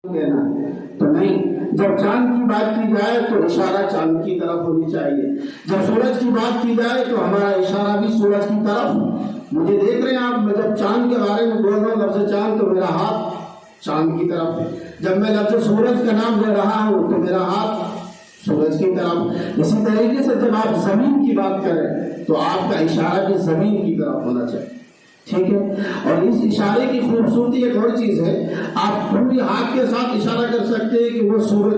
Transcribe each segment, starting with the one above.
کہنا تو نہیں. جب چاند کی بات کی جائے تو اشارہ چاند کی طرف ہونی چاہیے. جب سورج کی بات کی جائے تو ہمارا اشارہ بھی سورج کی طرف. مجھے دیکھ رہے ہیں آپ, میں جب چاند کے بارے میں بول رہا ہوں لفظ چاند تو میرا ہاتھ چاند کی طرف ہے. جب میں لفظ سورج کا نام لے رہا ہوں تو میرا ہاتھ سورج کی طرف. اسی طریقے سے جب آپ زمین کی بات کریں تو آپ کا اشارہ بھی زمین کی طرف ہونا چاہیے. ٹھیک ہے. اور اس اشارے کی خوبصورتی ایک اور چیز ہے, آپ پوری ہاتھ کے ساتھ اشارہ کر سکتے ہیں کہ وہ سورج,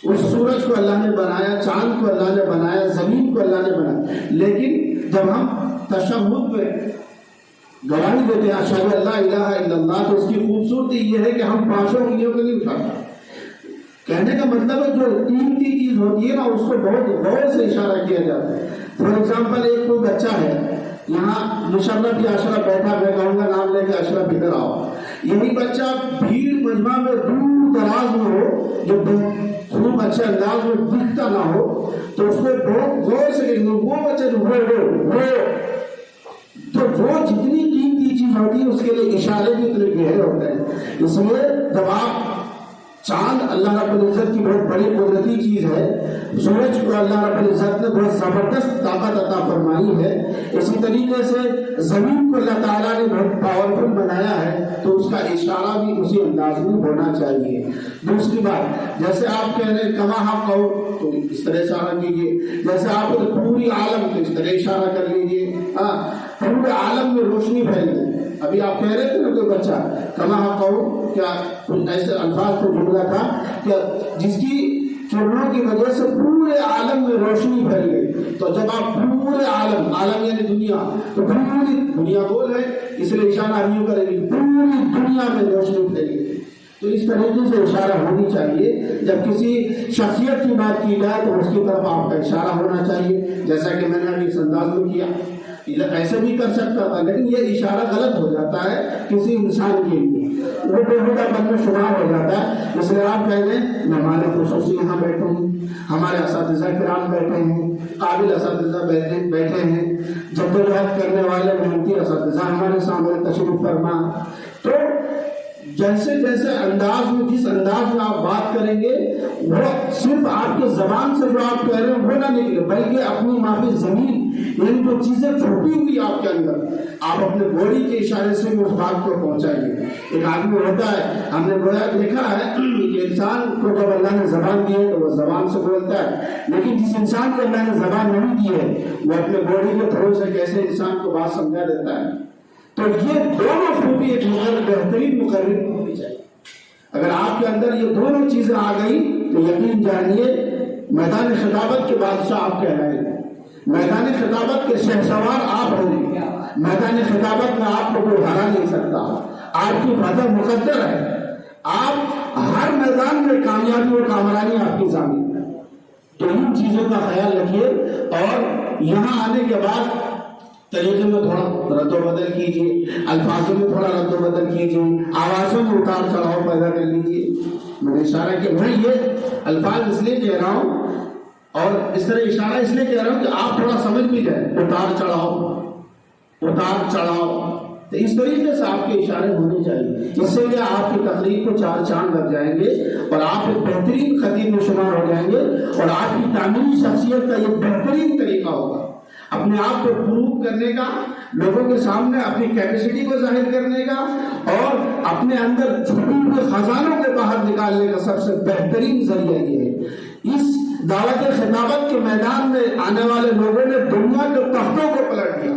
اس سورج کو اللہ نے بنایا, چاند کو اللہ نے بنایا, زمین کو اللہ نے بنایا. لیکن جب ہم تشہد میں گواہی دیتے ہیں اشہد ان لا الہ الا اللہ, تو اس کی خوبصورتی یہ ہے کہ ہم پانچوں انگلیوں کو نہیں اٹھاتے. کہنے کا مطلب ہے جو قیمتی چیز ہوتی ہے نا اس کو بہت غور سے اشارہ کیا جاتا ہے. فار ایگزامپل ایک کوئی بچہ ہے, یہاں مشرف یا اشرف بیٹھا, میں کہوں گا نام لے کے اشرف ادھر آؤ. یہی بچہ بھیڑ مجمع میں دور دراز میں ہو, جو خوب اچھے انداز میں دکھتا نہ ہو, تو اس کو بہت غور سے کہیں وہ بچے تو وہ جتنی قیمتی چیز ہوتی ہے اس کے لیے اشارے بھی اتنے گہرے ہوتے ہیں. اس لیے جب آپ چاند اللہ رب العزت کی بہت بڑی قدرتی چیز ہے, سورج کو اللہ رب العزت نے بہت زبردست طاقت عطا فرمائی ہے, اسی طریقے سے زمین کو اللہ تعالیٰ نے بہت پاورفل بنایا ہے, تو اس کا اشارہ بھی اسی انداز میں ہونا چاہیے. دوسری بات, جیسے آپ کہہ رہے ہیں کما حق کہو تو اس طرح اشارہ کیجیے. جیسے آپ پوری عالم تو اس طرح اشارہ کر لیجیے. پورے عالم میں روشنی پھیل گئی. ابھی آپ کہہ رہے تھے نا کوئی بچہ کما حق کہو, کیا ایسے الفاظ کو جملہ تھا کہ جس کی چڑھوں کی وجہ سے پورے عالم میں روشنی پھیل گئی. تو جب آپ پورے عالم, عالم یعنی دنیا, تو پوری دنیا گول ہے اس لیے اشارہ ہم یوں کریں گے پوری دنیا میں روشنی پھیل گئی. تو اس طریقے سے اشارہ ہونی چاہیے. جب کسی شخصیت کی بات کی جائے تو اس کی طرف آپ کا اشارہ ہونا چاہیے, جیسا کہ میں نے ابھی اس انداز میں کیا. ایسے بھی کر سکتا تھا لیکن یہ اشارہ غلط ہو جاتا ہے کسی انسان کے لیے, وہ بےہودہ پن میں شمار ہو جاتا ہے. اس لیے آپ کہہ دیں مہمان خصوصی یہاں بیٹھے ہیں, ہمارے اساتذہ کرام بیٹھے ہیں, قابل اساتذہ بیٹھے ہیں, جدوجہد کرنے والے محنتی اساتذہ ہمارے سامنے تشریف فرما. تو جیسے جیسے انداز میں, جس انداز میں آپ بات کریں گے وہ صرف آپ کے زبان سے جو آپ کہہ رہے ہیں وہ نہ نکلے, بلکہ اپنی ماں زمین یعنی جو چیزیں چھپی ہوئی آپ کے اندر, آپ اپنے باڈی کے اشارے سے اس بات کو پہنچائیں گے. ایک آدمی ہوتا ہے, ہم نے گویا دیکھا ہے کہ انسان کو جب اللہ نے زبان دی ہے تو وہ زبان سے بولتا ہے, لیکن جس انسان کو اللہ نے زبان نہیں دی ہے وہ اپنے باڈی کے تھرو سے کیسے انسان کو بات سمجھا دیتا ہے. تو یہ دونوں خوبی ایک بہترین مقرر ہونی چاہیے. اگر آپ کے اندر یہ دونوں چیزیں آ گئی تو یقین جانیے میدان خطابت کے بادشاہ آپ کہلائیں گے, میدان خطابت کے شہسوار آپ ہوں گے. میدان خطابت میں آپ کو کوئی ہرا نہیں سکتا, آپ کی فتح مقدر ہے. آپ ہر میدان میں کامیابی اور کامرانی آپ کی ضامن ہے. تو ان چیزوں کا خیال رکھیے اور یہاں آنے کے بعد طریقے میں تھوڑا رد و بدل کیجیے, الفاظوں میں تھوڑا رد و بدل کیجیے, آوازوں میں اتار چڑھاؤ پیدا کر لیجیے. میں نے اشارہ کیا, میں یہ الفاظ اس لیے کہہ رہا ہوں اور اس طرح اشارہ اس لیے کہہ رہا ہوں کہ آپ تھوڑا سمجھ بھی جائیں. اتار چڑھاؤ تو اس طریقے سے آپ کے اشارے ہونے چاہیے. اس سے کیا آپ کی تقریر کو چار چاند لگ جائیں گے اور آپ ایک بہترین خطیب میں شمار ہو جائیں گے, اور آپ کی تعمیری شخصیت کا یہ بہترین طریقہ ہوگا اپنے آپ کو پروو کرنے کا, لوگوں کے سامنے اپنی کیپیسٹی کو ظاہر کرنے کا, اور اپنے اندر چھپے ہوئے خزانوں کے باہر نکالنے کا سب سے بہترین ذریعہ یہ ہے. اس دعوت خطابت کے میدان میں آنے والے لوگوں نے دنیا کے تختوں کو پلٹ دیا.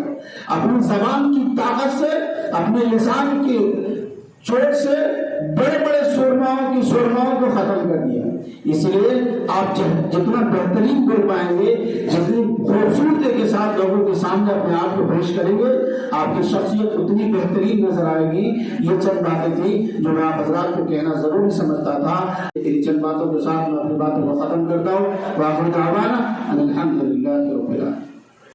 اپنی زبان کی طاقت سے, اپنے لسان کی چوٹ سے بڑے بڑے سورماؤں کو ختم کر دیا. اس لیے آپ جتنا بہترین بول پائیں گے, جتنی خوبصورتی کے ساتھ لوگوں کے سامنے اپنے آپ کو پیش کریں گے, آپ کی شخصیت اتنی بہترین نظر آئے گی. یہ چند باتیں تھیں جو میں آپ حضرات کو کہنا ضروری سمجھتا تھا. ان چند باتوں کے ساتھ میں اپنی باتوں کو ختم کرتا ہوں. وآخر دعوانا ان الحمد للہ رب العالمین.